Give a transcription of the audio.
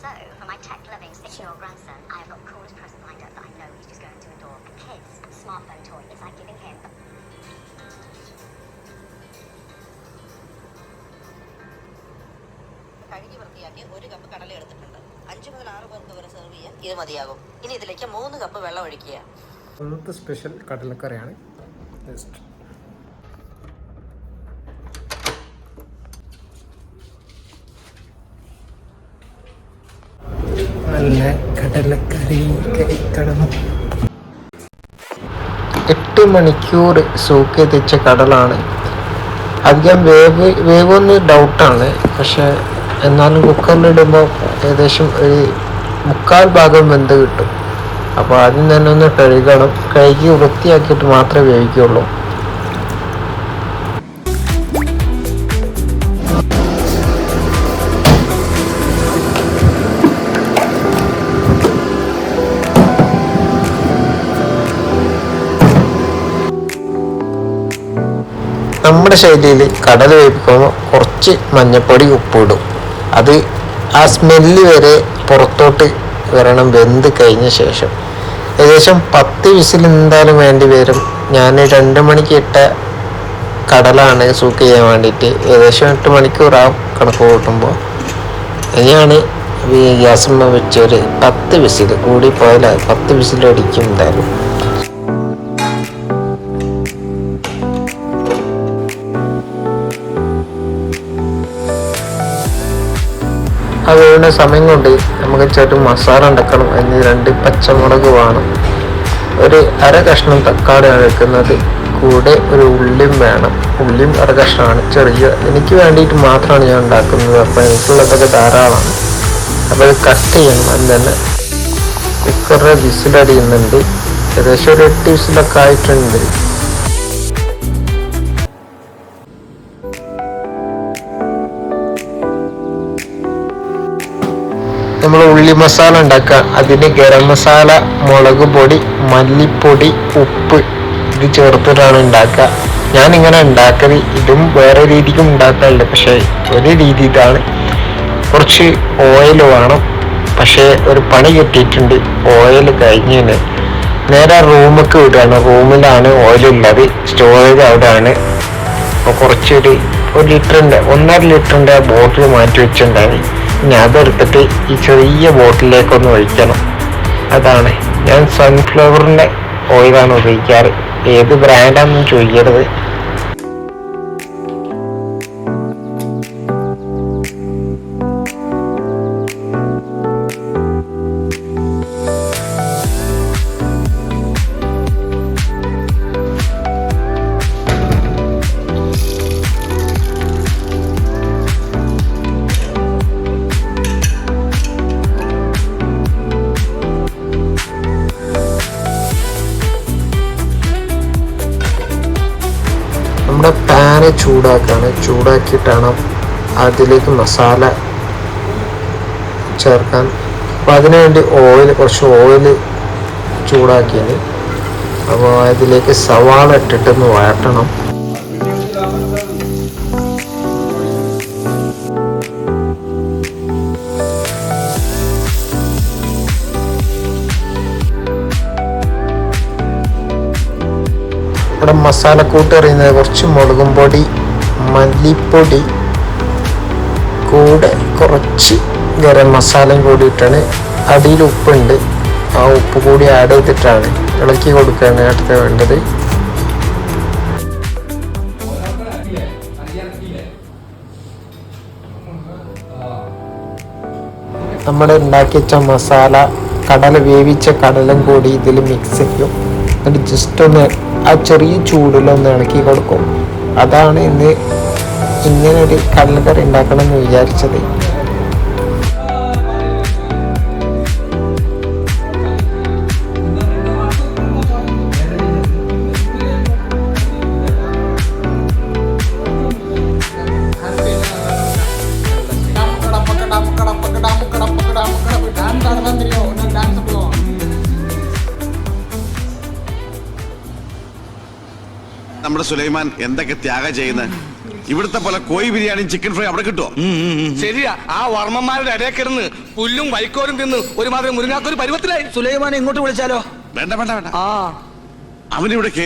So, for my tech-loving 6-year-old grandson, I have got the coolest present lined up that I know he's just going to adore. A kid's smartphone toy. It's like giving him a കഴുകി വൃത്തിയാക്കി 1 cup കടല എടുത്തിട്ടുണ്ട്. 5 മുതൽ 6 പേർക്ക് വരെ serve ചെയ്യാൻ ഇത് മതിയാകും. ഇനി ഇതിലേക്ക് 3 കപ്പ് വെള്ളം ഒഴിക്കുക. ഇന്നത്തെ സ്പെഷ്യൽ കടലക്കറിയാണ്. നല്ല കടലക്കറി കഴിക്കണം. 8 മണിക്കൂർ സോക്ക് ചെയ്ത് വെച്ച കടലാണ്. അധികം വേവൊന്ന് ഡൗട്ടാണ്. പക്ഷെ എന്നാലും കുക്കറിലിടുമ്പോൾ ഏകദേശം ഒരു 3/4 ഭാഗം വെന്ത് കിട്ടും. അപ്പോൾ ആദ്യം തന്നെ ഒന്ന് കഴുകണം. കഴുകി വൃത്തിയാക്കിയിട്ട് മാത്രമേ വേവിക്കുകയുള്ളൂ. നമ്മുടെ ശൈലിയിൽ കടല വേവിക്കുമ്പോൾ കുറച്ച് മഞ്ഞൾപ്പൊടി ഉപ്പിടും. അത് ആ സ്മെല്ല് വരെ പുറത്തോട്ട് വരണം വെന്ത് കഴിഞ്ഞ ശേഷം. ഏകദേശം 10 വിസിൽ എന്തായാലും വേണ്ടി വരും. ഞാൻ 2 മണിക്ക് ഇട്ട കടലാണ് സൂക്ക് ചെയ്യാൻ വേണ്ടിയിട്ട്. ഏകദേശം 8 മണിക്കൂറാവും കണക്ക് കൂട്ടുമ്പോൾ. ഇനിയാണ് ഗ്യാസുമ്മ വെച്ചൊരു 10 വിസിൽ കൂടി പോയാൽ 10 വിസിലടിക്കും എന്തായാലും. അതുകൊണ്ട് സമയം കൊണ്ട് നമുക്ക് ചെറു മസാല ഉണ്ടാക്കണം. അതിന് 2 പച്ചമുളക് വേണം. ഒരു 1/2 കഷ്ണം തക്കാളിയാണ് എടുക്കുന്നത്. കൂടെ ഒരു ഉള്ളിയും വേണം. ഉള്ളിയും 1/2 കഷ്ണമാണ്. ചെറിയ എനിക്ക് വേണ്ടിയിട്ട് മാത്രമാണ് ഞാൻ ഉണ്ടാക്കുന്നത്. അപ്പോൾ എനിക്കുള്ളതൊക്കെ ധാരാളമാണ്. അപ്പോൾ അത് കട്ട് ചെയ്യണം. അത് തന്നെ കുക്കറിലെ വിസിലടിയുന്നുണ്ട്. ഏകദേശം ഒരു 8 വിസിലൊക്കെ ആയിട്ടുണ്ട്. നമ്മൾ ഉള്ളി മസാല ഉണ്ടാക്കുക. അതിന് ഗരം മസാല, മുളക് പൊടി, മല്ലിപ്പൊടി, ഉപ്പ് ഇത് ചേർത്തിട്ടാണ് ഉണ്ടാക്കുക. ഞാനിങ്ങനെ ഉണ്ടാക്കല്. ഇതും വേറെ രീതിക്കും ഉണ്ടാക്കാറുണ്ട്. പക്ഷേ ഒരു രീതി ഇതാണ്. കുറച്ച് ഓയിൽ വേണം. പക്ഷേ ഒരു പണി കിട്ടിയിട്ടുണ്ട്. ഓയിൽ കഴിഞ്ഞതിന് നേരെ റൂമൊക്കെ വിടുകയാണ്. റൂമിലാണ് ഓയിലുള്ളത്. സ്റ്റോറേജ് അവിടെയാണ്. അപ്പോൾ കുറച്ചൊരു 1 ലിറ്ററിൻ്റെ 1.5 ലിറ്ററിൻ്റെ ബോട്ടിൽ മാറ്റി വെച്ചിട്ടുണ്ടായി. ഇനി അതെടുത്തിട്ട് ഈ ചെറിയ ബോട്ടിലേക്കൊന്ന് ഒഴിക്കണം. അതാണ് ഞാൻ സൺഫ്ലവറിൻ്റെ ഓയിലാണ് ഉപയോഗിക്കാറ്. ഏത് ബ്രാൻഡാണെന്ന് ചോദിക്കരുത്. നമ്മുടെ പാന് ചൂടാക്കുകയാണ്. ചൂടാക്കിയിട്ടാണ് അതിലേക്ക് മസാല ചേർക്കാൻ. അപ്പോൾ അതിനുവേണ്ടി കുറച്ച് ഓയിൽ ചൂടാക്കിയത്. അപ്പോൾ അതിലേക്ക് സവാള ഇട്ടിട്ടൊന്ന് വഴറ്റണം. ഇവിടെ മസാലക്കൂട്ട് അറിയുന്നത് കുറച്ച് മുളകും പൊടി, മല്ലിപ്പൊടി, കൂടെ കുറച്ച് ഗരം മസാലയും കൂടിയിട്ടാണ്. അടിയിൽ ഉപ്പുണ്ട്. ആ ഉപ്പ് കൂടി ആഡ് ചെയ്തിട്ടാണ് ഇളക്കി കൊടുക്കുകയാണ് അടുത്ത് വേണ്ടത്. നമ്മൾ ഉണ്ടാക്കി വെച്ച മസാല, കടല വേവിച്ച കടലും കൂടി ഇതിൽ മിക്സ് ചെയ്യും. എന്നിട്ട് ജസ്റ്റ് ഒന്ന് ആ ചെറിയ ചൂടിലൊന്ന് ഇളക്കി കൊടുക്കും. അതാണ് ഇന്ന് ഇങ്ങനൊരു കടലക്കറി ഉണ്ടാക്കണം എന്ന് വിചാരിച്ചത്. നമ്മുടെ സുലൈമാൻ എന്തൊക്കെ ത്യാഗം ചെയ്യുന്നത്. ഇവിടുത്തെ പോലെ കോഴി ബിരിയാണിയും ചിക്കൻ ഫ്രൈ അവിടെ കിട്ടുമോ? ശരിയാ, ആ വർമ്മന്മാരുടെ ഇടയിൽ കിടന്ന് പുല്ലും വൈക്കോലും തിന്ന് ഒരുമാതിരി മുരുങ്ങാക്കൊരു പരുവത്തിലായി. സുലൈമാനെ ഇങ്ങോട്ട് വിളിച്ചാലോ? വേണ്ട വേണ്ട വേണ്ട, ആ അവനിവിടെ കേറി